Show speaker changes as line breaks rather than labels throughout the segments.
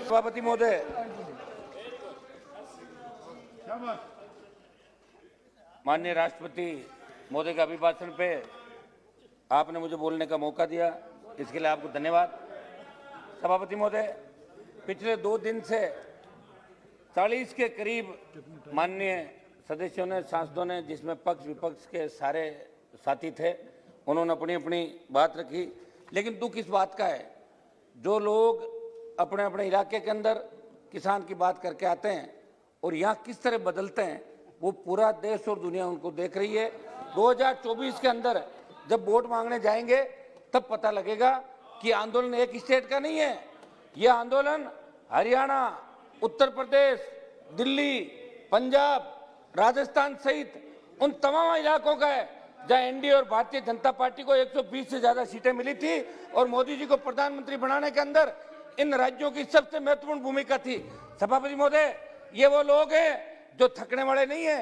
सभापति महोदय, माननीय राष्ट्रपति महोदय के अभिभाषण पे आपने मुझे बोलने का मौका दिया, इसके लिए आपको धन्यवाद। सभापति महोदय, पिछले 2 दिन से 40 के करीब माननीय सदस्यों ने, सांसदों ने, जिसमें पक्ष विपक्ष के सारे साथी थे, उन्होंने अपनी अपनी बात रखी। लेकिन दुख इस बात का है, जो लोग अपने अपने इलाके के अंदर किसान की बात करके आते हैं और यहाँ किस तरह बदलते हैं, वो पूरा देश और दुनिया उनको देख रही है। 2024 के अंदर जब वोट मांगने जाएंगे तब पता लगेगा कि आंदोलन एक स्टेट का नहीं है। यह आंदोलन हरियाणा, उत्तर प्रदेश, दिल्ली, पंजाब, राजस्थान सहित उन तमाम इलाकों का है जहां एनडीए और भारतीय जनता पार्टी को 120 से ज्यादा सीटें मिली थी और मोदी जी को प्रधानमंत्री बनाने के अंदर इन राज्यों की सबसे महत्वपूर्ण भूमिका थी। सभापति महोदय, ये वो लोग हैं जो थकने वाले नहीं है।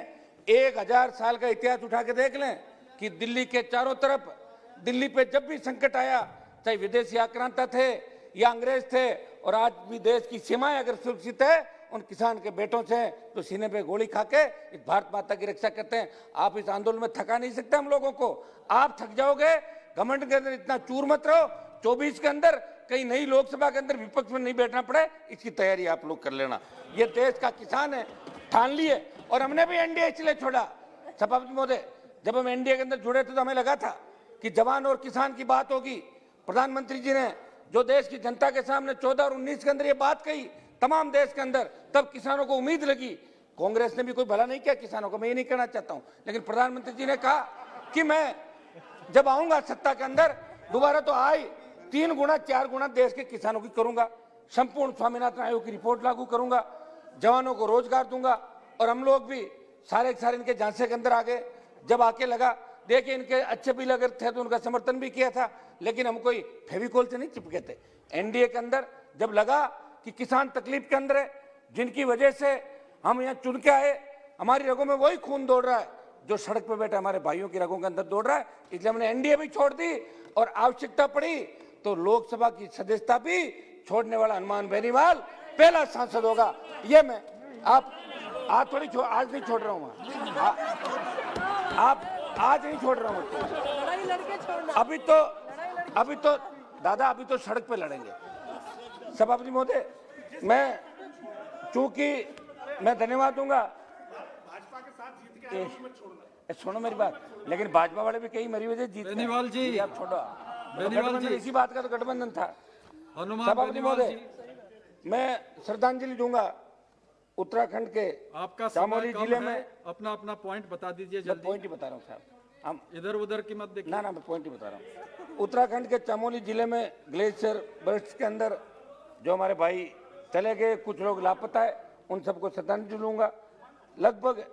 1000 साल का इतिहास उठा के देख लें कि दिल्ली के चारों तरफ, दिल्ली पे जब भी संकट आया, चाहे विदेशी आक्रांता थे या अंग्रेज थे, और आज भी देश की सीमाएं अगर सुरक्षित है उन किसान के बेटों से तो सीने पे गोली खा के इस भारत माता की रक्षा करते हैं। आप इस आंदोलन में थका नहीं सकते हम लोगों को। आप थक जाओगे, घमंड के अंदर इतना चूर मत रहो। 24 के अंदर कहीं नई लोकसभा के अंदर विपक्ष में नहीं बैठना पड़े, इसकी तैयारी आप लोग कर लेना। ये देश का किसान है, ठान लिए। और हमने भी एनडीए इसलिए छोड़ा। सभापति महोदय, जब हम एनडीए के अंदर जुड़े थे तो हमें लगा था कि जवान और किसान की बात होगी। प्रधानमंत्री जी ने जो देश की जनता के सामने 14 और 19 के अंदर ये बात कही, तमाम देश के अंदर, तब किसानों को उम्मीद लगी। कांग्रेस ने भी कोई भला नहीं किया किसानों को, मैं ये नहीं कहना चाहता हूं, लेकिन प्रधानमंत्री जी ने कहा कि मैं जब आऊंगा सत्ता के अंदर दोबारा तो आई 3 गुना 4 गुना देश के किसानों की करूंगा, संपूर्ण स्वामीनाथन आयोग की रिपोर्ट लागू करूंगा, जवानों को रोजगार दूंगा। और हम लोग भी सारे इनके झांसे के अंदर आ गए। जब आके लगा, देखिए इनके अच्छे बिल अगर थे तो उनका समर्थन भी किया था, लेकिन हम कोई फेविकोल से नहीं चिपके थे। एनडीए के अंदर जब लगा कि किसान तकलीफ के अंदर है, जिनकी वजह से हम यहाँ चुन के आए, हमारी रगों में वही खून दौड़ रहा है जो सड़क पर बैठे हमारे भाइयों की रगों के अंदर दौड़ रहा है, इसलिए हमने एनडीए भी छोड़ दी। और आवश्यकता पड़ी तो लोकसभा की सदस्यता भी छोड़ने वाला हनुमान बेनीवाल पहला सांसद होगा। ये मैं आप थोड़ी आज नहीं छोड़ रहा हूँ, आप आज नहीं छोड़ रहा हूँ। अभी तो दादा, अभी तो सड़क पे लड़ेंगे। सभापति महोदय, मैं चूंकि मैं धन्यवाद दूंगा,
भाजपा के साथ जीत के आए मत छोड़ना।
सुनो मेरी बात, लेकिन भाजपा वाले भी कई मरी वजह जीत।
बेनीवाल जी,
आप छोड़ो,
बेनीवाल जी,
इसी बात का तो गठबंधन था।
सभापति
महोदय, मैं श्रद्धांजलि दूंगा उत्तराखंड के
आपका
चामोली जिले में।
अपना अपना पॉइंट बता दीजिए
जल्दी। पॉइंट ही बता रहा हूँ साहब, हम
इधर उधर की मत देखिए।
ना मैं पॉइंट ही बता रहा हूँ। उत्तराखंड के चामोली जिले में ग्लेशियर बर्स्ट के अंदर जो हमारे भाई चले गए, कुछ लोग लापता है, उन सबको श्रद्धांजलि दूंगा। लगभग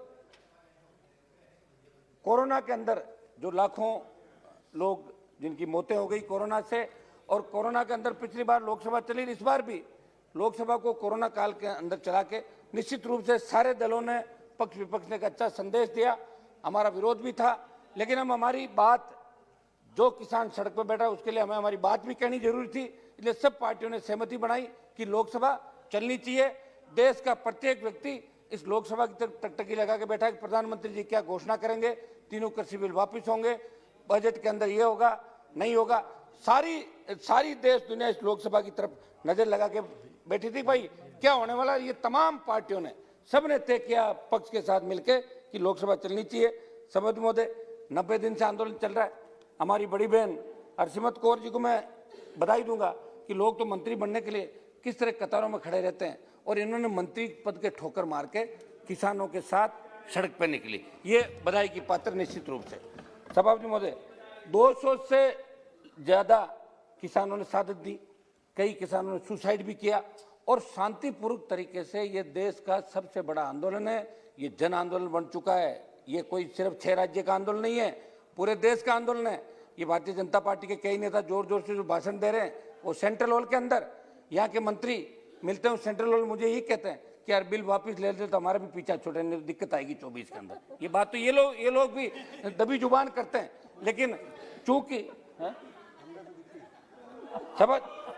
कोरोना के अंदर जो लाखों लोग जिनकी मौतें हो गई कोरोना से, और कोरोना के अंदर पिछली बार लोकसभा चली, इस बार भी लोकसभा को कोरोना काल के अंदर चला के निश्चित रूप से सारे दलों ने, पक्ष विपक्ष ने एक अच्छा संदेश दिया। हमारा विरोध भी था, लेकिन हम हमारी बात, जो किसान सड़क पर बैठा उसके लिए हमें हमारी बात भी कहनी जरूरी थी, इसलिए सब पार्टियों ने सहमति बनाई कि लोकसभा चलनी चाहिए। देश का प्रत्येक व्यक्ति इस लोकसभा की तरफ टकटकी लगा के बैठा है कि प्रधानमंत्री जी क्या घोषणा करेंगे, 3 कृषि बिल वापिस होंगे, बजट के अंदर ये होगा नहीं होगा। सारी देश दुनिया इस लोकसभा की तरफ नजर लगा के बैठी थी, भाई क्या होने वाला। ये तमाम पार्टियों ने, सबने तय किया पक्ष के साथ मिलकर कि लोकसभा चलनी चाहिए। सभापति महोदय, 90 दिन से आंदोलन चल रहा है। हमारी बड़ी बहन हरसिमरत कौर जी को मैं बधाई दूंगा कि लोग तो मंत्री बनने के लिए किस तरह कतारों में खड़े रहते हैं, और इन्होंने मंत्री पद के ठोकर मार के किसानों के साथ सड़क पर निकली, ये बधाई की पात्र निश्चित रूप से। सभापति महोदय, 200 से ज्यादा किसानों ने शहादत दी, कई किसानों ने सुसाइड भी किया, और शांतिपूर्वक तरीके से ये देश का सबसे बड़ा आंदोलन है। ये जन आंदोलन बन चुका है। ये कोई सिर्फ 6 राज्य का आंदोलन नहीं है, पूरे देश का आंदोलन है। ये भारतीय जनता पार्टी के कई नेता जोर जोर से जो भाषण दे रहे हैं, वो सेंट्रल हॉल के अंदर, यहाँ के मंत्री मिलते हैं सेंट्रल हॉल, मुझे यही कहते हैं कि यार बिल वापस ले लेते तो हमारा भी पीछा छोड़ने में दिक्कत आएगी 24 के अंदर। ये बात तो ये लोग भी दबी जुबान करते हैं, लेकिन चूंकि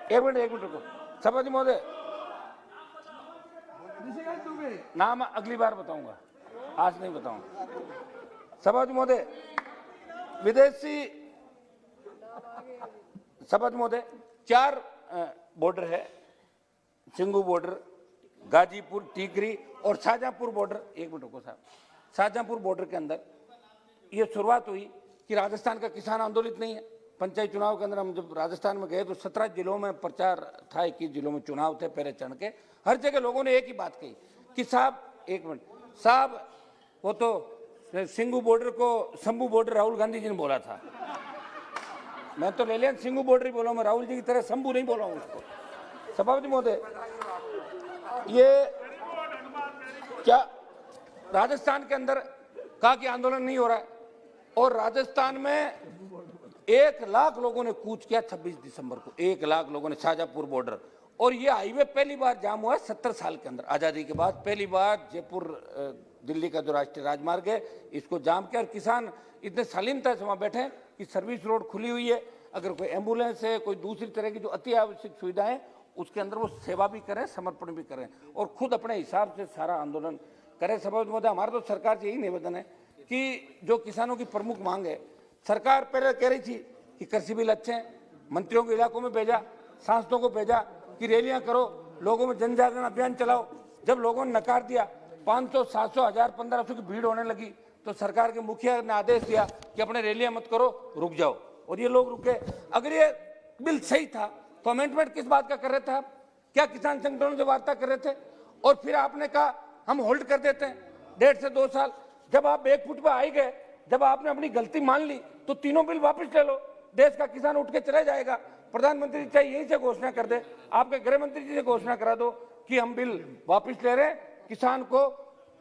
एक मिनट रुको। सभापति महोदय, नाम अगली बार बताऊंगा, आज नहीं बताऊंगा। सभापति महोदय, विदेशी सभापति महोदय, 4 बॉर्डर है, सिंगू बॉर्डर, गाजीपुर, टीकरी और शाहजहांपुर बॉर्डर। एक मिनट रुको साहब, शाहजहांपुर बॉर्डर के अंदर ये शुरुआत हुई कि राजस्थान का किसान आंदोलित नहीं है। पंचायत चुनाव के अंदर हम जब राजस्थान में गए तो 17 जिलों में प्रचार था, 21 जिलों में चुनाव थे पहले चरण के। हर जगह लोगों ने एक ही बात कही कि साहब, एक मिनट साहब, वो तो सिंगू बॉर्डर को शंभू बॉर्डर राहुल गांधी जी ने बोला था। मैं तो ले लिया सिंगू बॉर्डर ही बोला, मैं राहुल जी की तरह शंभू नहीं बोला हूं उसको। सभापति महोदय, ये क्या राजस्थान के अंदर कहा कि आंदोलन नहीं हो रहा है, और राजस्थान में 1 लाख लोगों ने कूच किया 26 दिसंबर को, 1 लाख लोगों ने, शाहजहांपुर बॉर्डर। और ये हाईवे पहली बार जाम हुआ है 70 साल के अंदर, आजादी के बाद पहली बार जयपुर दिल्ली का जो राष्ट्रीय राजमार्ग है इसको जाम किया। और किसान इतने शालीनता से वहां बैठे कि सर्विस रोड खुली हुई है, अगर कोई एम्बुलेंस है, कोई दूसरी तरह की जो अति आवश्यक सुविधाएं, उसके अंदर वो सेवा भी करें, समर्पण भी करें और खुद अपने हिसाब से सारा आंदोलन करें। सभापति महोदय, हमारा तो सरकार से यही निवेदन है कि जो किसानों की प्रमुख मांग है, सरकार पहले कह रही थी कि कृषि बिल अच्छे हैं, मंत्रियों के इलाकों में भेजा, सांसदों को भेजा कि रैलियां करो, लोगों में जन जागरण अभियान चलाओ। जब लोगों ने नकार दिया, 500, 700, 1000, 1500 की भीड़ होने लगी, तो सरकार के मुखिया ने आदेश दिया कि अपने रैलियां मत करो, रुक जाओ, और ये लोग रुके। अगर ये बिल सही था तो अमेंडमेंट किस बात का कर रहे थे आप? क्या किसान संगठनों से वार्ता कर रहे थे? और फिर आपने कहा हम होल्ड कर देते हैं 1.5 से 2 साल। जब आप 1 फुट पे आ ही गए, जब आपने अपनी गलती मान ली, तो तीनों बिल वापस ले लो, देश का किसान उठ के चला जाएगा। प्रधानमंत्री चाहे यहीं से घोषणा कर दे, आपके गृह मंत्री जी से घोषणा करा दो कि हम बिल वापस ले रहे हैं। किसान को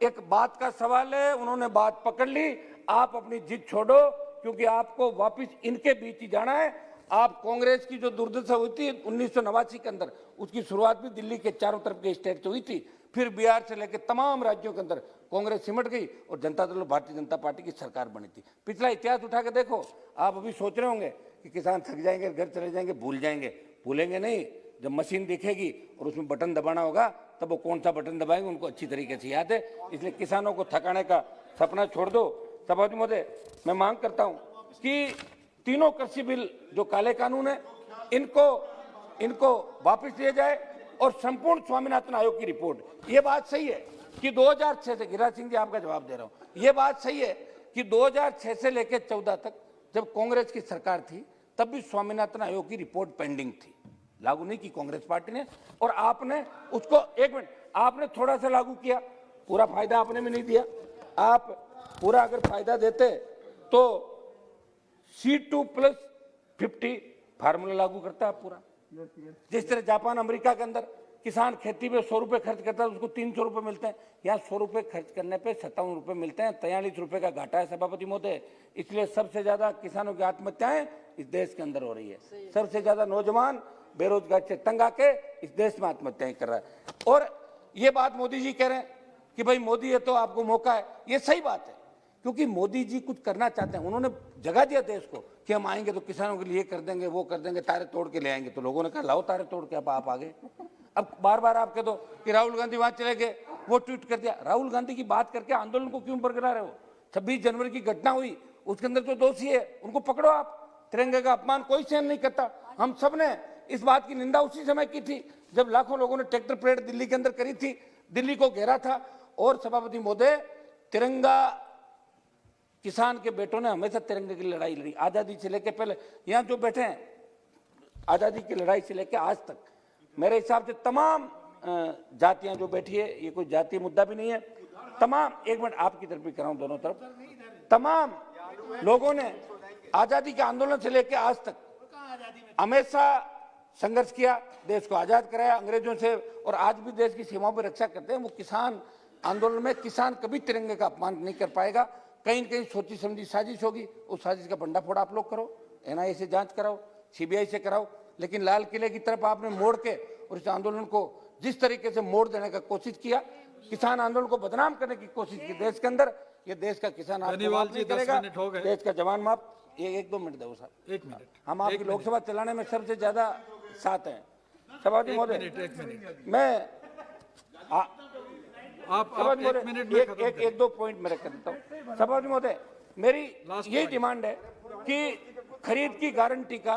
एक बात का सवाल है, उन्होंने बात पकड़ ली, आप अपनी जिद छोड़ो, क्योंकि आपको वापस इनके बीच ही जाना है। आप कांग्रेस की जो दुर्दशा हुई थी 1989 के अंदर, उसकी शुरुआत भी दिल्ली के चारों तरफ के स्टेट से हुई थी, फिर बिहार से लेकर तमाम राज्यों के अंदर कांग्रेस सिमट गई और जनता दल भारतीय जनता पार्टी की सरकार बनी थी। पिछला इतिहास उठा के देखो, आप अभी सोच रहे होंगे कि किसान थक जाएंगे, घर चले जाएंगे, भूल जाएंगे। भूलेंगे नहीं, जब मशीन दिखेगी और उसमें बटन दबाना होगा, तब वो कौन सा बटन दबाएंगे उनको अच्छी तरीके से याद है। इसलिए किसानों को थकाने का सपना छोड़ दो। सभापति महोदय, मैं मांग करता हूं कि तीनों कृषि बिल जो काले कानून है, इनको वापस दिया जाए और संपूर्ण स्वामीनाथन आयोग की रिपोर्ट। ये बात सही है कि 2006 से, गिरिराज सिंह जी आपका जवाब दे रहा हूं, ये बात सही है कि 2006 से लेकर 14 तक जब कांग्रेस की सरकार थी, तब भी स्वामीनाथन आयोग की रिपोर्ट पेंडिंग थी, लागू नहीं की कांग्रेस पार्टी ने। और आपने उसको, एक मिनट, आपने थोड़ा सा लागू किया, पूरा फायदा आपने भी नहीं दिया। आप पूरा अगर फायदा देते तो C2+50 फार्मूला लागू करता है पूरा। जिस तरह जापान, अमेरिका के अंदर किसान खेती पे 100 रुपए खर्च करता है, उसको 300 रुपए मिलते हैं। यहाँ 100 रुपए खर्च करने पे 57 रुपए मिलते हैं, 43 रुपए का घाटा है सभापति महोदय। इसलिए सबसे ज्यादा किसानों की आत्महत्याएं इस देश के अंदर हो रही है। सबसे ज्यादा नौजवान बेरोजगार से तंग आके इस देश में आत्महत्याएं कर रहा है। और ये बात मोदी जी कह रहे हैं कि भाई मोदी है तो आपको मौका है, ये सही बात है, क्योंकि मोदी जी कुछ करना चाहते हैं। उन्होंने जगह दिया देश को कि हम आएंगे तो किसानों के लिए कर देंगे, वो कर देंगे, तारे तोड़ के ले आएंगे। तो लोगों ने कहा लाओ तारे तोड़ के, अब आप आ गए। अब बार बार आप कह दो कि राहुल गांधी वहां चले गए, वो ट्वीट कर दिया। राहुल गांधी की बात करके आंदोलन को क्यों बरकरार है? 26 जनवरी की घटना हुई, उसके अंदर जो दोषी है उनको पकड़ो आप। तिरंगे का अपमान कोई सहन नहीं करता। हम सब ने इस बात की निंदा उसी समय की थी जब लाखों लोगों ने ट्रैक्टर परेड दिल्ली के अंदर करी थी, दिल्ली को घेरा था। और सभापति महोदय, तिरंगा, किसान के बेटों ने हमेशा तिरंगे की लड़ाई लड़ी, आजादी से लेकर, पहले यहाँ जो बैठे हैं, आजादी की लड़ाई से लेकर आज तक मेरे हिसाब से तमाम जातियां जो बैठी है, ये कोई जातीय मुद्दा भी नहीं है, तमाम, एक मिनट आपकी तरफ भी कराऊं, दोनों तरफ, तमाम लोगों ने आजादी के आंदोलन से लेकर आज तक हमेशा संघर्ष किया, देश को आजाद कराया अंग्रेजों से, और आज भी देश की सीमाओं पर रक्षा करते हैं। वो किसान आंदोलन में किसान कभी तिरंगे का अपमान नहीं कर पाएगा। कहीं न कहीं सोची समझी साजिश होगी, उस साजिश का भंडाफोड़ आप लोग करो, NIA से जांच कराओ, CBI से कराओ, लेकिन लाल किले की तरफ आपने मोड़ के और इस आंदोलन को जिस तरीके से मोड़ देने का कोशिश किया, किसान आंदोलन को बदनाम करने की कोशिश की देश के अंदर, ये देश का किसान आपको माफ नहीं करेगा, देश का जवान माफ। ये 1-2 मिनट दो साहब,
1 मिनट,
हम आपकी लोकसभा चलाने में सबसे ज्यादा साथ हैं। सभापति महोदय, मैं
आप
सभापति
एक
महोदय,
मिनट में खत्म करें।
एक दो पॉइंट मेरे कर देता हूँ। सभापति महोदय, मेरी
Last
ये
point.
डिमांड है कि खरीद की गारंटी का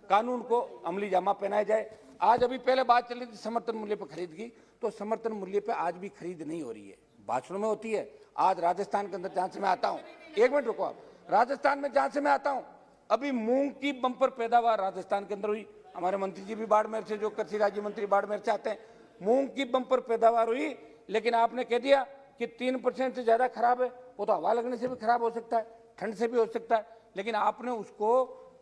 कानून को अमली जामा पहनाया जाए। आज अभी पहले बात चली थी समर्थन मूल्य पर खरीद की, तो समर्थन मूल्य पे आज भी खरीद नहीं हो रही है, भाषणों में होती है। आज राजस्थान के अंदर जहां से मैं आता हूं, एक मिनट रुको आप, राजस्थान में जहां से मैं आता हूं, अभी मूंग की बंपर पैदावार राजस्थान के अंदर हुई। हमारे मंत्री जी भी बाड़मेर से, जो कृषि राज्य मंत्री बाड़मेर से आते हैं, मूंग की बंपर पैदावार हुई, लेकिन आपने कह दिया कि 3% से ज्यादा खराब है। वो तो हवा लगने से भी खराब हो सकता है, ठंड से भी हो सकता है, लेकिन आपने उसको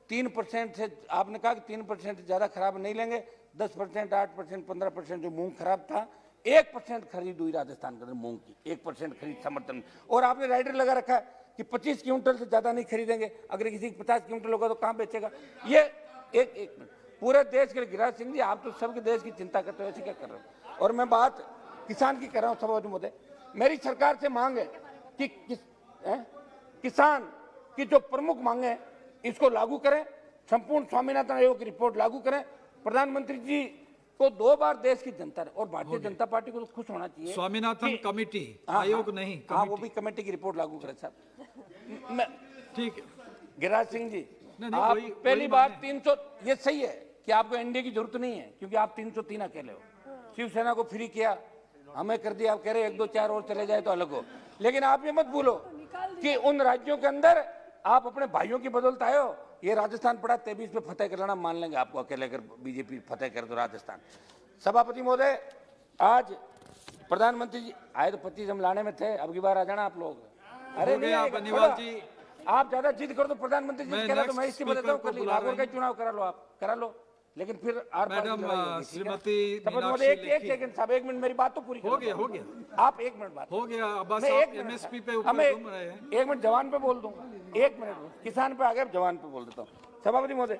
3% से, आपने कहा कि 3% से ज्यादा खराब नहीं लेंगे। 10%, 8%, 15% जो मूंग खराब था, 1% खरीद हुई राजस्थान के अंदर मूंग की, 1% खरीद समर्थन। और आपने राइडर लगा रखा है कि 25 क्विंटल से ज्यादा नहीं खरीदेंगे। अगर किसी की 50 क्विंटल होगा तो कहां बेचेगा? ये एक मिनट, पूरे देश के लिए गिरिराज सिंह जी, आप तो सबके देश की चिंता करते हो, ऐसे क्या कर रहे हो? और मैं बात किसान की कर रहा हूं। सभापति महोदय, मेरी सरकार से मांग है कि किसान की जो प्रमुख मांगे हैं इसको लागू करें, संपूर्ण स्वामीनाथन आयोग की रिपोर्ट लागू करें। प्रधानमंत्री जी को 2 बार देश की जनता ने, और भारतीय जनता पार्टी को तो खुश होना चाहिए।
स्वामीनाथन कमेटी,
हाँ,
आयोग नहीं,
हाँ, वो
कमेटी।
भी कमेटी की रिपोर्ट लागू करें साहब। मैं
ठीक है,
गिरिराज सिंह जी,
नहीं,
आप
वही-
पहली
वही
बात
माने।
300, ये सही है कि आपको एनडीए की जरूरत नहीं है, क्योंकि आप 303 अकेले हो। शिवसेना को फ्री किया, हमें कर दिया, आप कह रहे 1, 2, 4 और चले जाए तो अलग हो। लेकिन आप ये मत भूलो कि उन राज्यों के अंदर आप अपने भाइयों की बदौलत आए हो। ये राजस्थान पड़ा 23 पे फतेह कर लेना, मान लेंगे आपको अकेले, अगर बीजेपी फतेह करे तो राजस्थान। सभापति महोदय, आज प्रधानमंत्री जी आए तो 25 हम लाने में थे, अब की बार आ जाना आप लोग। अरे
हो
नहीं
गया
आएगा,
बनीवाल
थोड़ा।
जी।
आप ज्यादा जिद करो तो प्रधानमंत्री जी
मैं
कह रहा तो
next
मैं इसकी
speaker
बताता हूँ,
को
कर ली
बुला
नागौर
रहे
का
हैं।
चुनाव करा लो, आप करा लो, लेकिन फिर आर पार की
मैडम,
लड़ाई होगी, ठीक है?
श्रीमती
सभापति
मीनाक्षी
महोदय, एक
लेखी।
सेकंड साहब, 1 मिनट, मेरी बात तो पूरी
हो
करो।
गया, हो गया,
आप 1 मिनट बात,
हो गया। बस
मैं
आप
1 मिनट
एमएसपी पे
साहब,
ऊपर
हमें
घूम रहे हैं।
1 मिनट जवान पे बोल दूंगा, 1 मिनट, किसान पे आ गए, जवान पे बोल देता हूँ। सभापति महोदय,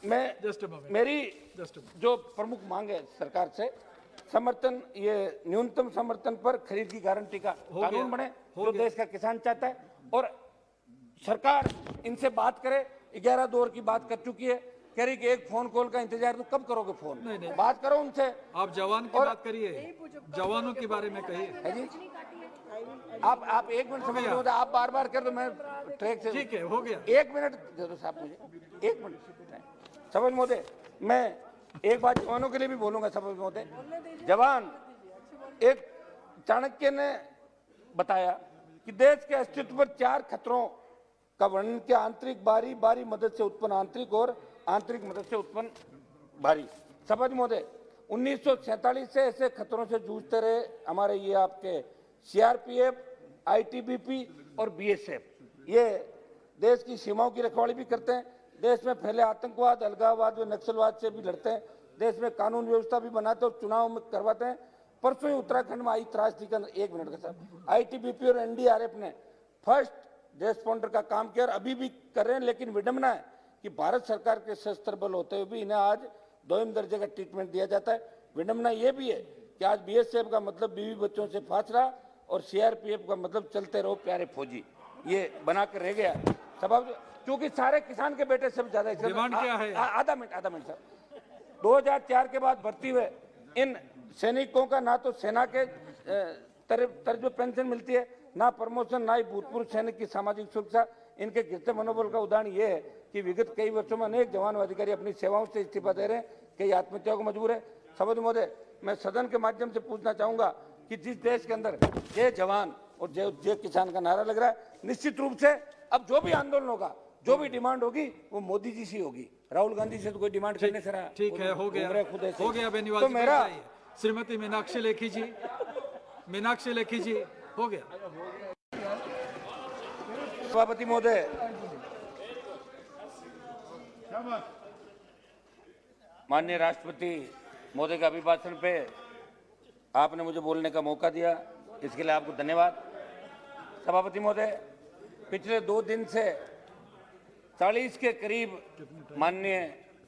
मैं
Just a moment.
मेरी
Just a moment.
जो प्रमुख मांग है सरकार से, समर्थन, ये न्यूनतम समर्थन पर खरीद की गारंटी का
हो
कानून
गया,
बने,
हो
जो
गया।
देश का किसान चाहता है। और सरकार इनसे बात करे, 11 दौर की बात कर चुकी है, कह रही कि एक फोन कॉल का इंतजार, तो कब करोगे फोन?
नहीं।
बात करो उनसे।
आप जवान की
और-
बात करिए, जवानों के बारे में कहिए।
है जी, आप 1 मिनट समझ लो, आप बार बार कर दो, मैं ट्रैक से।
ठीक है, हो गया।
1 मिनट दे दो साहब मुझे, 1 मिनट। समझ महोदय, मैं एक बात जवानों के लिए भी बोलूंगा। समझ महोदय, जवान, एक चाणक्य ने बताया कि देश के अस्तित्व पर 4 खतरों का वर्णन किया: आंतरिक बारी, बारी मदद से उत्पन्न आंतरिक, और आंतरिक मदद से उत्पन्न बारी। सभापति महोदय, 1947 से ऐसे खतरों से जूझते रहे हमारे ये आपके सीआरपीएफ, आईटीबीपी और बीएसएफ। ये देश की सीमाओं की रखवाली भी करते हैं, देश में फैले आतंकवाद, अलगाववाद व नक्सलवाद से भी लड़ते हैं, देश में कानून व्यवस्था भी बनाते और चुनाव में करवाते हैं। परसों ही उत्तराखंड में आई त्रासदी के अंदर, 1 मिनट का साहब, आईटीबीपी और एनडीआरएफ ने फर्स्ट रेस्पॉन्डर का काम किया और अभी भी कर रहे हैं। लेकिन विडंबना है कि भारत सरकार के सशस्त्र बल होते हुए भी इन्हें आज 2वीं दर्जे का ट्रीटमेंट दिया जाता है। विडंबना ये भी है कि आज बीएसएफ का मतलब बीवी बच्चों से फासला और सीआरपीएफ का मतलब चलते रहो प्यारे फौजी, ये बनाकर रह गया। सब क्योंकि सारे किसान के बेटे से ज्यादा
डिमांड क्या है?
आधा मिनट सर। 2004 के बाद भर्ती हुए इन सैनिकों का ना तो सेना के तर्ज पे पेंशन मिलती है, ना प्रमोशन, ना ही भूतपूर्व सैनिक की सामाजिक सुरक्षा। इनके गिरते मनोबल का उदाहरण ये है कि विगत कई वर्षों में अनेक जवान व अधिकारी अपनी सेवाओं से इस्तीफा दे रहे हैं, कई आत्महत्या को मजबूर है। सभापति महोदय, मैं सदन के माध्यम से पूछना चाहूंगा कि जिस देश के अंदर जय जवान और जय किसान का नारा लग रहा है, निश्चित रूप से अब जो भी आंदोलन होगा, जो भी डिमांड होगी, वो मोदी जी से होगी। राहुल गांधी से तो कोई डिमांड करने से रहा।
ठीक है, हो गया,
खुद ऐसे।
हो गया। बेनीवाल
तो
जी,
मेरा
बैठ जाइए। श्रीमती मीनाक्षी लेखी जी, मीनाक्षी लेखी जी, हो गया।
सभापति महोदय, माननीय राष्ट्रपति महोदय के अभिभाषण पे आपने मुझे बोलने का मौका दिया, इसके लिए आपको धन्यवाद। सभापति महोदय, पिछले 2 दिन से 40 के करीब माननीय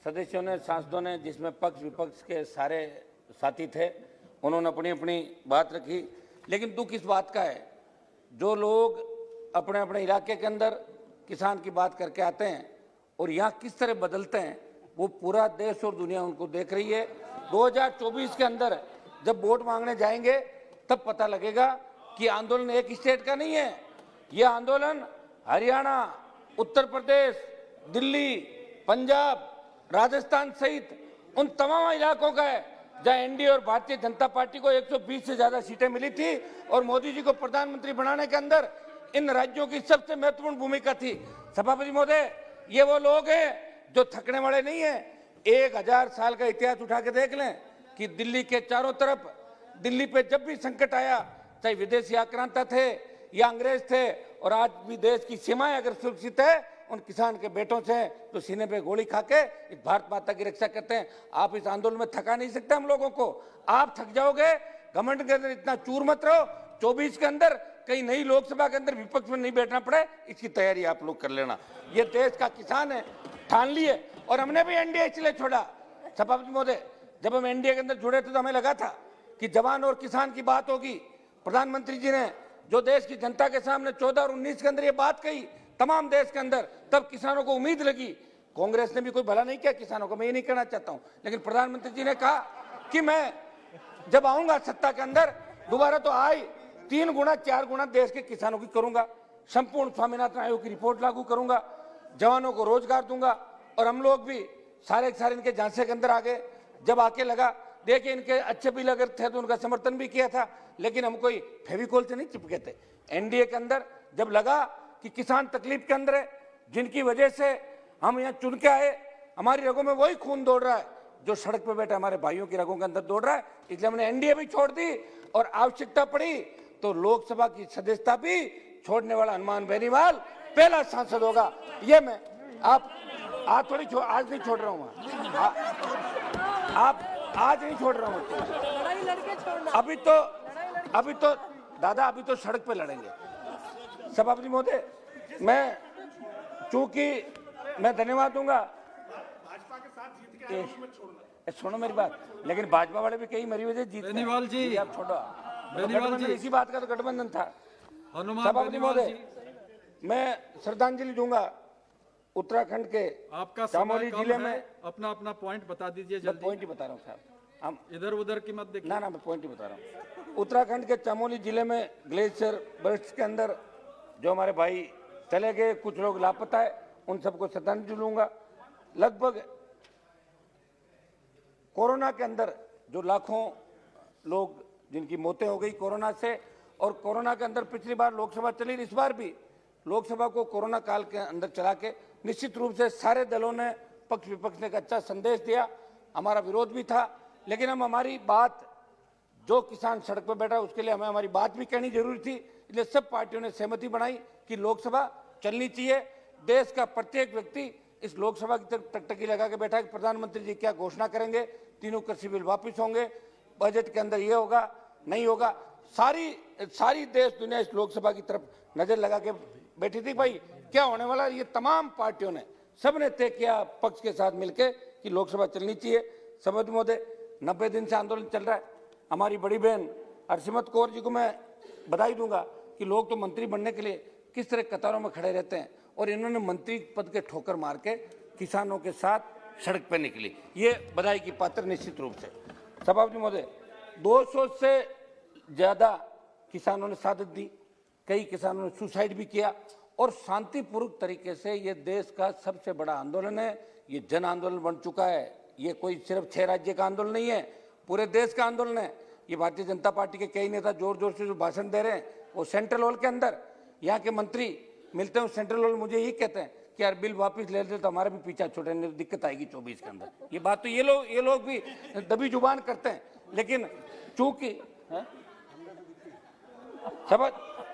सदस्यों ने, सांसदों ने, जिसमें पक्ष विपक्ष के सारे साथी थे, उन्होंने अपनी अपनी बात रखी। लेकिन दुख इस बात का है, जो लोग अपने अपने इलाके के अंदर किसान की बात करके आते हैं और यहाँ किस तरह बदलते हैं, वो पूरा देश और दुनिया उनको देख रही है। 2024 के अंदर जब वोट मांगने जाएंगे तब पता लगेगा कि आंदोलन एक स्टेट का नहीं है। यह आंदोलन हरियाणा, उत्तर प्रदेश, दिल्ली, पंजाब, राजस्थान सहित उन तमाम इलाकों का है जहां एनडीए और भारतीय जनता पार्टी को 120 से ज्यादा सीटें मिली थी और मोदी जी को प्रधानमंत्री बनाने के अंदर इन राज्यों की सबसे महत्वपूर्ण भूमिका थी। सभापति महोदय, ये वो लोग हैं जो थकने वाले नहीं है। 1000 साल का इतिहास उठा के देख लें कि दिल्ली के चारों तरफ, दिल्ली पे जब भी संकट आया, चाहे विदेशी आक्रांता थे या अंग्रेज थे, और आज भी देश की सीमाएं अगर सुरक्षित है उन किसान के बेटों से तो सीने पे गोली खा के इस भारत माता की रक्षा करते हैं। आप इस आंदोलन में थका नहीं सकते हम लोगों को। आप थक जाओगे। घमंड के अंदर इतना चूर मत रहो। 24 के अंदर कहीं नई लोकसभा के अंदर विपक्ष में नहीं बैठना पड़े, इसकी तैयारी आप लोग कर लेना। ये देश का किसान है, ठान लिए। और हमने भी एनडीए इसलिए छोड़ा सभापति महोदय, जब हम एनडीए के अंदर जुड़े थे तो हमें लगा था कि जवान और किसान की बात होगी। प्रधानमंत्री जी ने जो देश की जनता के सामने 14 और 19 के अंदर ये बात कही तमाम देश के अंदर, तब किसानों को उम्मीद लगी। कांग्रेस ने भी कोई भला नहीं किया किसानों को, मैं ये नहीं कहना चाहता हूं, लेकिन प्रधानमंत्री जी ने कहा कि मैं जब आऊंगा सत्ता के अंदर दोबारा तो आई 3 गुना 4 गुना देश के किसानों की करूंगा, संपूर्ण स्वामीनाथन आयोग की रिपोर्ट लागू करूंगा, जवानों को रोजगार दूंगा। और हम लोग भी सारे इनके झांसे के अंदर आ गए। जब आके लगा, देखिए इनके अच्छे भी लगे थे तो उनका समर्थन भी किया था, लेकिन हम कोई फेविकोल से नहीं चिपके थे। एनडीए के अंदर जब लगा कि किसान तकलीफ के अंदर है, जिनकी वजह से हम यहाँ चुन के आए, हमारी रगों में वही खून दौड़ रहा है जो सड़क पे बैठे हमारे भाइयों की रगों के अंदर दौड़ रहा है, इसलिए हमने एनडीए भी छोड़ दी और आवश्यकता पड़ी तो लोकसभा की सदस्यता भी छोड़ने वाला हनुमान बेनीवाल पहला सांसद होगा। ये मैं आप आज नहीं छोड़ रहा हूँ, आप आज नहीं छोड़ रहा हूँ। अभी तो दादा अभी तो सड़क पे लड़ेंगे। सभापति महोदय, चूंकि मैं धन्यवाद दूंगा।
भाजपा के साथ जीत के आए उसमें छोड़ना।
सुनो मेरी बात, लेकिन भाजपा वाले भी कई मरी वजह जीत।
बेनीवाल जी,
आप छोड़ो।
बेनीवाल जी,
इसी बात का तो गठबंधन था।
हनुमान
सभापति
बेनीवाल
महोदय,
जी,
मैं श्रद्धांजलि दूंगा उत्तराखंड के
आपका
चामोली
समय
जिले
कम
में।
है, अपना पॉइंट बता दीजिए
मैं
जल्दी।
पॉइंट ही बता रहा हूँ साहब, हम
इधर उधर की मत देखिए।
ना मैं पॉइंट ही बता रहा हूँ। उत्तराखंड के चामोली जिले में ग्लेशियर बर्स्ट के अंदर जो हमारे भाई चले गए, कुछ लोग लापता है, उन सबको श्रद्धांजलि दूंगा। लगभग कोरोना के अंदर जो लाखों लोग जिनकी मौतें हो गई कोरोना से, और कोरोना के अंदर पिछली बार लोकसभा चली, इस बार भी लोकसभा को कोरोना काल के अंदर चला के निश्चित रूप से सारे दलों ने, पक्ष विपक्ष ने एक अच्छा संदेश दिया। हमारा विरोध भी था, लेकिन हम हमारी बात, जो किसान सड़क पर बैठा उसके लिए हमें हमारी बात भी कहनी जरूरी थी, इसलिए सब पार्टियों ने सहमति बनाई कि लोकसभा चलनी चाहिए। देश का प्रत्येक व्यक्ति इस लोकसभा की तरफ टकटकी लगा के बैठा है कि प्रधानमंत्री जी क्या घोषणा करेंगे, 3 कृषि बिल वापिस होंगे, बजट के अंदर ये होगा नहीं होगा। सारी देश दुनिया इस लोकसभा की तरफ नजर लगा के बैठी थी, भाई क्या होने वाला। ये तमाम पार्टियों ने सबने तय किया पक्ष के साथ मिलकर कि लोकसभा चलनी चाहिए। सभापति महोदय, 90 दिन से आंदोलन चल रहा है। हमारी बड़ी बहन हरसिमरत कौर जी को मैं बधाई दूंगा कि लोग तो मंत्री बनने के लिए किस तरह कतारों में खड़े रहते हैं, और इन्होंने मंत्री पद के ठोकर मार के किसानों के साथ सड़क पर निकली, ये बधाई की पात्र निश्चित रूप से। सभापति महोदय, 200 से ज्यादा किसानों ने शहादत दी, कई किसानों ने सुसाइड भी किया, और शांतिपूर्वक तरीके से ये देश का सबसे बड़ा आंदोलन है। ये जन आंदोलन बन चुका है। ये कोई सिर्फ 6 राज्य का आंदोलन नहीं है, पूरे देश का आंदोलन है। ये भारतीय जनता पार्टी के कई नेता जोर जोर से जो भाषण दे रहे हैं, वो सेंट्रल हॉल के अंदर, यहाँ के मंत्री मिलते हैं सेंट्रल हॉल, मुझे यही कहते हैं कि यार बिल वापस ले लेते तो हमारा भी पीछा छोड़ने में दिक्कत आएगी 24 के अंदर। ये बात तो ये लोग भी दबी जुबान करते हैं, लेकिन चूंकि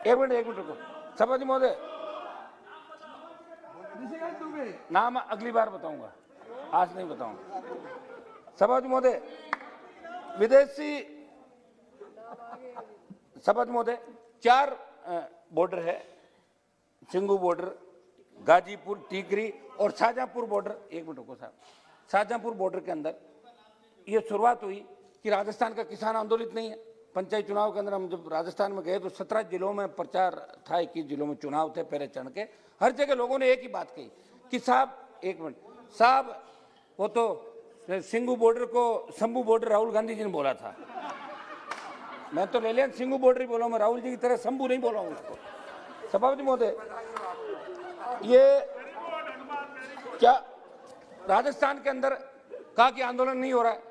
एक मिनट रुको। सभापति महोदय, नाम अगली बार बताऊंगा, आज नहीं बताऊंगा। सभापति महोदय, सभापति महोदय, 4 बॉर्डर है, सिंगू बॉर्डर, गाजीपुर, टीकरी और शाहजहांपुर बॉर्डर। एक मिनट रुको साहब। शाहजहांपुर बॉर्डर के अंदर ये शुरुआत हुई कि राजस्थान का किसान आंदोलित नहीं है। पंचायत चुनाव के अंदर हम जब राजस्थान में गए तो 17 जिलों में प्रचार था, 21 जिलों में चुनाव थे पहले चरण के। हर जगह लोगों ने एक ही बात कही कि साहब, एक मिनट साहब, वो तो सिंगू बॉर्डर को शंभू बॉर्डर राहुल गांधी जी ने बोला था, मैं तो लेलियन सिंगू बॉर्डर ही बोला हूं, मैं राहुल जी की तरह शंभू नहीं बोला हूं उसको। सभापति महोदय, ये क्या राजस्थान के अंदर कहा कि आंदोलन नहीं हो रहा है,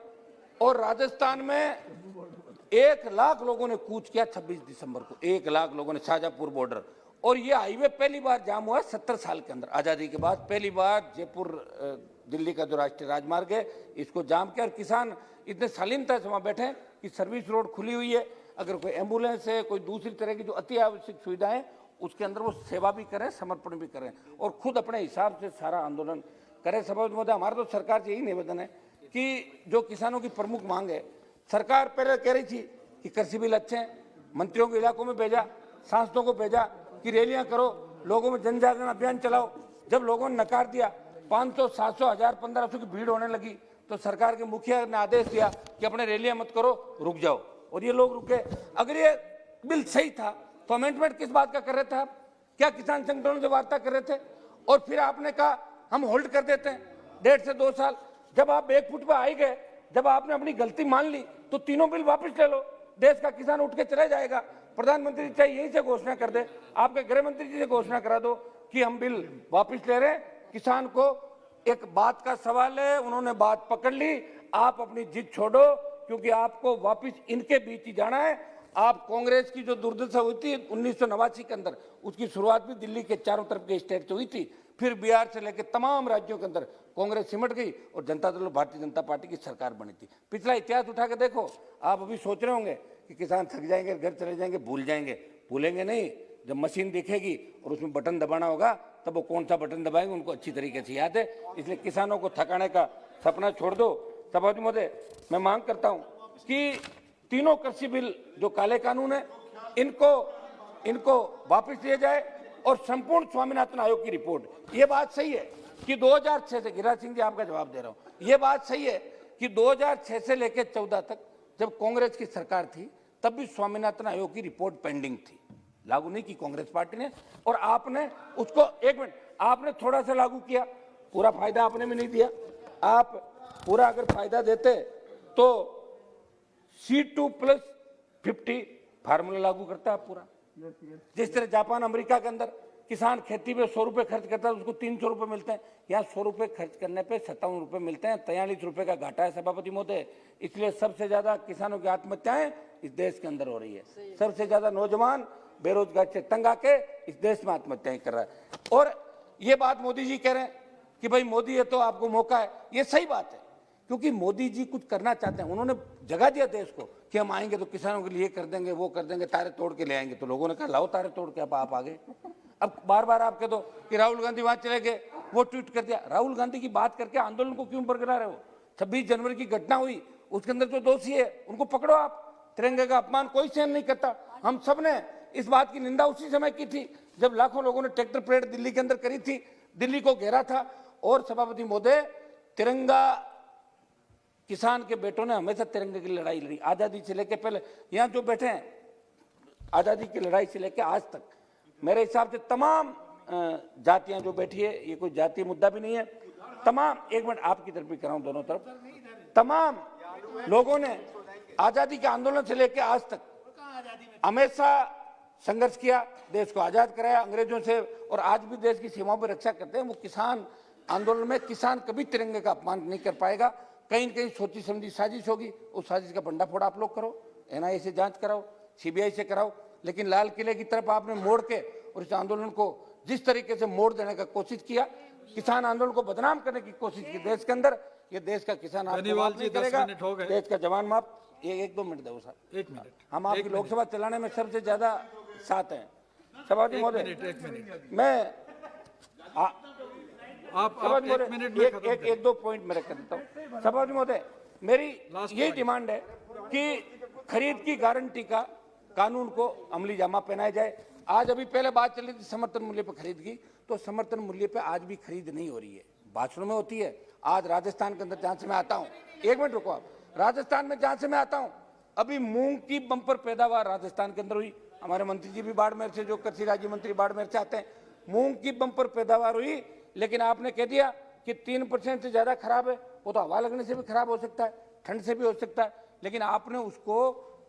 और राजस्थान में 1 लाख लोगों ने कूच किया 26 दिसंबर को, 1 लाख लोगों ने, शाहजहांपुर बॉर्डर। और ये हाईवे पहली बार जाम हुआ है 70 साल के अंदर, आजादी के बाद पहली बार जयपुर दिल्ली का जो राष्ट्रीय राजमार्ग है इसको जाम किया। और किसान इतने शालीनता से वहां बैठे कि सर्विस रोड खुली हुई है, अगर कोई एम्बुलेंस है, कोई दूसरी तरह की जो अति आवश्यक सुविधाएं, उसके अंदर वो सेवा भी करें, समर्पण भी करें और खुद अपने हिसाब से सारा आंदोलन करें। सभापति महोदय, हमारा तो सरकार से यही निवेदन है कि जो किसानों की प्रमुख मांग है, सरकार पहले कह रही थी कि कृषि बिल अच्छे हैं, मंत्रियों के इलाकों में भेजा, सांसदों को भेजा कि रैलियां करो, लोगों में जन जागरण अभियान चलाओ। जब लोगों ने नकार दिया, 500, 700, 1000, 1500 की भीड़ होने लगी, तो सरकार के मुखिया ने आदेश दिया कि अपने रैलियां मत करो, रुक जाओ, और ये लोग रुके। अगर ये बिल सही था तो अमेंडमेंट किस बात का कर रहे थे आप? क्या किसान संगठनों से वार्ता कर रहे थे? और फिर आपने कहा हम होल्ड कर देते हैं 1.5 से 2 साल। जब आप 1 फुट पे आ ही गए, जब आपने अपनी गलती मान ली, तो तीनों बिल वापस ले लो, देश का किसान उठ के चला जाएगा। प्रधानमंत्री चाहे यहीं से घोषणा कर दे, आपके गृह मंत्री जी से घोषणा करा दो कि हम बिल वापस ले रहे हैं। किसान को एक बात का सवाल है, उन्होंने बात पकड़ ली, आप अपनी जिद छोड़ो, क्योंकि आपको वापस इनके बीच ही जाना है। आप कांग्रेस की जो दुर्दशा हुई थी 1989 के अंदर, उसकी शुरुआत भी दिल्ली के चारों तरफ के स्टेट से हुई थी, फिर बिहार से लेकर तमाम राज्यों के अंदर कांग्रेस सिमट गई और जनता दल भारतीय जनता पार्टी की सरकार बनी थी। पिछला इतिहास उठा के देखो, आप अभी सोच रहे होंगे कि किसान थक जाएंगे, घर चले जाएंगे, भूल जाएंगे। भूलेंगे नहीं, जब मशीन दिखेगी और उसमें बटन दबाना होगा, तब वो कौन सा बटन दबाएंगे उनको अच्छी तरीके से याद है। इसलिए किसानों को थकाने का सपना छोड़ दो। सभापति महोदय, मैं मांग करता हूं कि तीनों कृषि बिल जो काले कानून है, इनको वापस लिया जाए और संपूर्ण स्वामीनाथन आयोग की रिपोर्ट। ये बात सही है कि 2006 से, गिरिराज सिंह जी आपका जवाब दे रहा हूं, ये बात सही है कि 2006 से लेकर 14 तक जब कांग्रेस की सरकार थी, तब भी स्वामीनाथन आयोग की रिपोर्ट पेंडिंग थी, लागू नहीं की कांग्रेस पार्टी ने। और आपने उसको, एक मिनट, आपने थोड़ा सा लागू किया, पूरा फायदा आपने भी नहीं दिया। आप पूरा अगर फायदा देते तो C2+50 फार्मूला लागू करता है पूरा। जिस तरह जापान अमेरिका के अंदर किसान खेती पे 100 रुपए खर्च करता है, उसको 300 रुपए मिलते हैं, यहाँ 100 रुपए खर्च करने पे 57 रुपए मिलते हैं, 43 रुपए का घाटा है सभापति महोदय। इसलिए सबसे ज्यादा किसानों की आत्महत्याएं इस देश के अंदर हो रही है। सबसे ज्यादा नौजवान बेरोजगार से तंग आके इस देश में आत्महत्याएं कर रहा है। और ये बात मोदी जी कह रहे हैं कि भाई मोदी है तो आपको मौका है, ये सही बात है, क्योंकि मोदी जी कुछ करना चाहते हैं। उन्होंने जगह दिया देश को कि हम आएंगे तो किसानों के लिए कर देंगे, वो कर देंगे, तारे तोड़ के ले आएंगे। तो लोगों ने कहा लाओ तारे तोड़ के, अब आप आ गए। अब बार बार आप कह दो कि राहुल गांधी वहां चले गए, वो ट्वीट कर दिया। राहुल गांधी की बात करके आंदोलन को क्यों बरकरार है? वो 26 जनवरी की घटना हुई, उसके अंदर जो दोषी है उनको पकड़ो आप। तिरंगे का अपमान कोई सहन नहीं करता। हम सब ने इस बात की निंदा उसी समय की थी जब लाखों लोगों ने ट्रैक्टर परेड दिल्ली के अंदर करी थी, दिल्ली को घेरा था। और सभापति महोदय, तिरंगा, किसान के बेटों ने हमेशा तिरंगे की लड़ाई लड़ी, आजादी से लेकर पहले, यहाँ जो बैठे हैं, आजादी की लड़ाई से लेकर आज तक मेरे हिसाब से तमाम जातियां जो बैठी है, ये कोई जातीय मुद्दा भी नहीं है, तमाम, एक मिनट आपकी तरफ भी कराऊं, दोनों तरफ, तमाम लोगों ने आजादी के आंदोलन से लेकर आज तक हमेशा संघर्ष किया, देश को आजाद कराया अंग्रेजों से, और आज भी देश की सीमाओं पर रक्षा करते हैं। वो किसान आंदोलन में किसान कभी तिरंगे का अपमान नहीं कर पाएगा। कहीं न कहीं सोची समझी साजिश होगी, उस साजिश का भंडाफोड़ आप लोग करो, NIA से जांच कराओ, CBI से कराओ, लेकिन लाल किले की तरफ आपने मोड़ के और इस आंदोलन को जिस तरीके से मोड़ देने का कोशिश किया, किसान आंदोलन को बदनाम करने की कोशिश की देश के अंदर, ये देश का किसान आपको माफ नहीं करेगा, देश का जवान माफ। ये 1-2 मिनट दो सर,
1 मिनट,
हम आपकी लोकसभा चलाने में सबसे ज्यादा साथ हैं। सभापति महोदय, मैं
आप 1 मिनट में
एक दो पॉइंट मैं रख देता हूँ। सभापति महोदय, मेरी यही डिमांड है कि खरीद की गारंटी का कानून को अमली जामा पहनाया जाए। आज अभी पहले बात चली थी समर्थन मूल्य पर खरीद की, तो समर्थन मूल्य पे आज भी खरीद नहीं हो रही है, भाषणों में होती है। आज राजस्थान के अंदर जहां से मैं आता हूं, 1 मिनट रुको आप, राजस्थान में जहां से मैं आता हूं, अभी मूंग की बंपर पैदावार राजस्थान के अंदर हुई। हमारे मंत्री जी भी बाड़मेर से, जो कृषि राज्य मंत्री बाड़मेर से आते हैं, मूंग की बंपर पैदावार हुई, लेकिन आपने कह दिया कि 3% से ज्यादा खराब है। वो तो हवा लगने से भी खराब हो सकता है, ठंड से भी हो सकता है, लेकिन आपने उसको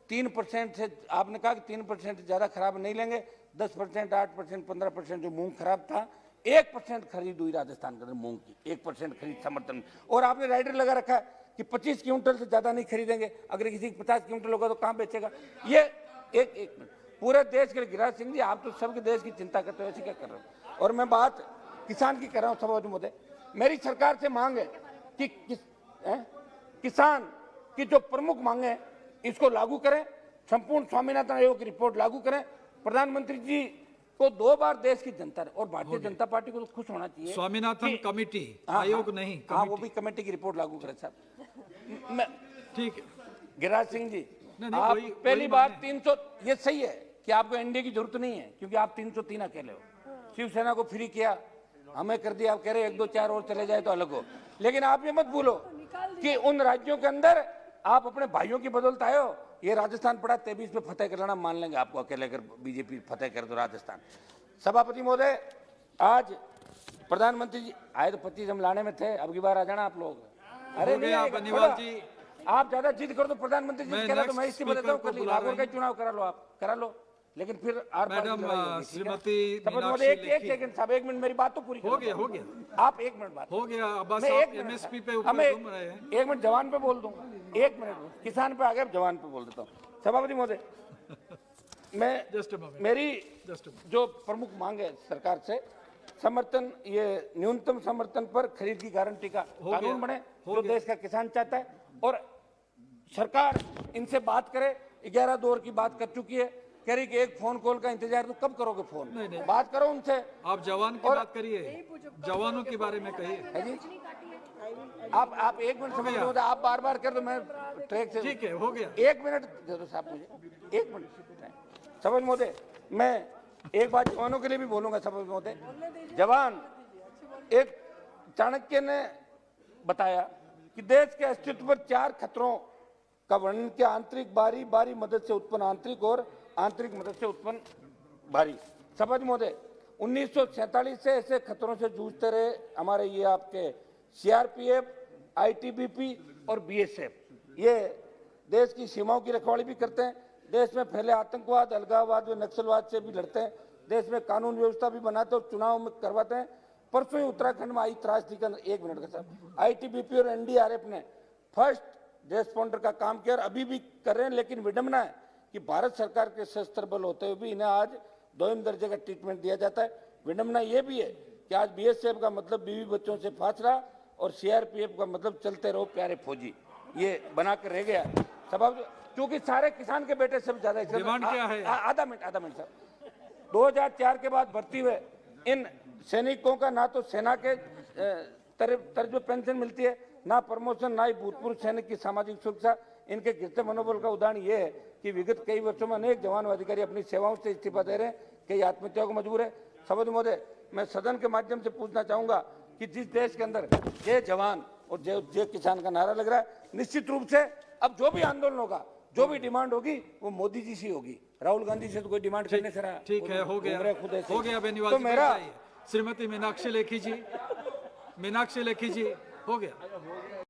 3% से, आपने कहा कि 3% ज़्यादा खराब नहीं लेंगे, 10%, 8%, 15% जो मूंग खराब था, 1% खरीद हुई राजस्थान के अंदर मूंग की, 1% खरीद समर्थन। और आपने राइडर लगा रखा है कि 25 क्विंटल से ज़्यादा नहीं खरीदेंगे, अगर किसी की 50 क्विंटल होगा तो कहाँ बेचेगा। ये एक मिनट, पूरे देश के लिए गिरिराज सिंह जी, आप तो सबके देश की चिंता करते हो, ऐसे क्या कर रहे हो। और मैं बात किसान की कर रहा हूँ सभापति महोदय, मेरी सरकार से मांग है कि किसान की जो प्रमुख मांगे हैं इसको लागू करें, संपूर्ण स्वामीनाथन आयोग की रिपोर्ट लागू करें। प्रधानमंत्री जी को 2 बार देश की जनता और भारतीय जनता पार्टी को तो खुश होना चाहिए।
स्वामीनाथन कमेटी,
हाँ,
आयोग नहीं,
हाँ, वो
कमेटी।
भी कमेटी की रिपोर्ट लागू करें साहब। मैं
ठीक है,
गिरिराज सिंह जी,
नहीं,
आप
वही
पहली बार
माने।
300, ये सही है कि आपको एनडीए की जरूरत नहीं है क्योंकि आप 303 अकेले हो। शिवसेना को फ्री किया, हमें कर दिया, आप कह रहे 1, 2, 4 और चले जाए तो अलग हो। लेकिन आप ये मत भूलो कि उन राज्यों के अंदर आप अपने भाइयों की बदौलत आए हो। ये राजस्थान पड़ा 23 में फतेह कर लेना, मान लेंगे आपको अकेले, अगर बीजेपी फतेह कर दो राजस्थान। सभापति महोदय, आज प्रधानमंत्री जी आए तो 25 हम लाने में थे, अब की बार आ जाना आप लोग। अरे
हो
नहीं
गया
आएगा,
बनीवाल
थोड़ा।
जी।
आप ज्यादा जिद कर दो, प्रधानमंत्री जी
मैं
कह रहा तो
next
मैं इस्तीफा देता हूँ,
speaker
कर
को
ली
बुला
नागौर
रहे
का
हैं।
चुनाव करा लो, लेकिन फिर आर पार की
मैडम,
लड़ाई होगी, ठीक है?
श्रीमती
शपथ महोदय,
मीनाक्षी
एक
लेखी।
सेकंड साहब, 1 मिनट मेरी बात तो पूरी
हो
करो।
गया, हो गया,
आप 1 मिनट बात,
हो गया, बस
मैं
आप
1 मिनट
एमएसपी पे
हाँ, मैं
ऊपर घूम रहे हैं।
1 मिनट जवान पे बोल दूंगा, 1 मिनट किसान पे आ गए, जवान पे बोल देता हूँ। सभापति महोदय, मैं
जस्ट अ मोमेंट,
मेरी
जस्ट
जो प्रमुख मांग है सरकार से, समर्थन, ये न्यूनतम समर्थन पर खरीद की गारंटी का
हो
कानून
गया,
बने
हो
जो
गया।
देश का किसान चाहता है। और सरकार इनसे बात करे, 11 दौर की बात कर चुकी है, कह रही कि एक फोन कॉल का इंतजार, तो कब करोगे फोन?
नहीं, नहीं।
बात करो उनसे।
आप जवान की
और-
बात करिए, जवानों के बारे में कहिए।
है जी? आप 1 मिनट समझ लो, आप बार बार कर दो, मैं ट्रैक से।
ठीक है, हो गया।
1 मिनट दे दो साहब मुझे, 1 मिनट। सभापति महोदय, मैं एक बात जवानों के लिए भी बोलूंगा। सभापति महोदय, जवान, एक चाणक्य ने बताया कि देश के अस्तित्व पर 4 खतरों का वर्णन किया: आंतरिक बारी, बारी मदद से उत्पन्न आंतरिक, और आंतरिक मदद से उत्पन्न बारी। सभापति महोदय, 1947 से ऐसे खतरों से जूझते रहे हमारे ये आपके सीआरपीएफ, आईटीबीपी और बीएसएफ। ये देश की सीमाओं की रखवाली भी करते हैं, देश में फैले आतंकवाद, अलगाववाद व नक्सलवाद से भी लड़ते हैं, देश में कानून व्यवस्था भी बनाते हैं और चुनाव में करवाते हैं। परसों ही उत्तराखंड में आई त्रासदी का, 1 मिनट का साहब, आईटीबीपी और एनडीआरएफ ने फर्स्ट रेस्पॉन्डर का काम किया और अभी भी कर रहे हैं। लेकिन विडंबना है कि भारत सरकार के सशस्त्र बल होते हुए भी इन्हें आज 2वीं दर्जे का ट्रीटमेंट दिया जाता है। विडंबना ये भी है कि आज बीएसएफ का मतलब बीवी बच्चों से फासला और सीआरपीएफ का मतलब चलते रहो प्यारे फौजी, ये बनाकर रह गया। सब क्योंकि सारे किसान के बेटे सब ज्यादा
डिमांड क्या है?
आधा मिनट साहब। 2004 के बाद भर्ती हुए इन सैनिकों का ना तो सेना के तर्ज पे पेंशन मिलती है, ना प्रमोशन, ना ही भूतपूर्व सैनिक की सामाजिक सुरक्षा। इनके गिरते मनोबल का उदाहरण ये है कि विगत कई वर्षों में अनेक जवान व अधिकारी अपनी सेवाओं से इस्तीफा दे रहे हैं, कई आत्महत्या को मजबूर है। सभापति महोदय, मैं सदन के माध्यम से पूछना चाहूंगा कि जिस देश के अंदर जय जवान और जय किसान का नारा लग रहा है, निश्चित रूप से अब जो भी आंदोलन होगा, जो भी डिमांड होगी, वो मोदी जी से होगी। राहुल गांधी से तो कोई डिमांड करने से रहा।
ठीक है, हो गया,
खुद ऐसे।
हो गया बेनीवाल
तो
जी,
मेरा
श्रीमती मीनाक्षी लेखी जी, मीनाक्षी लेखी जी, हो गया।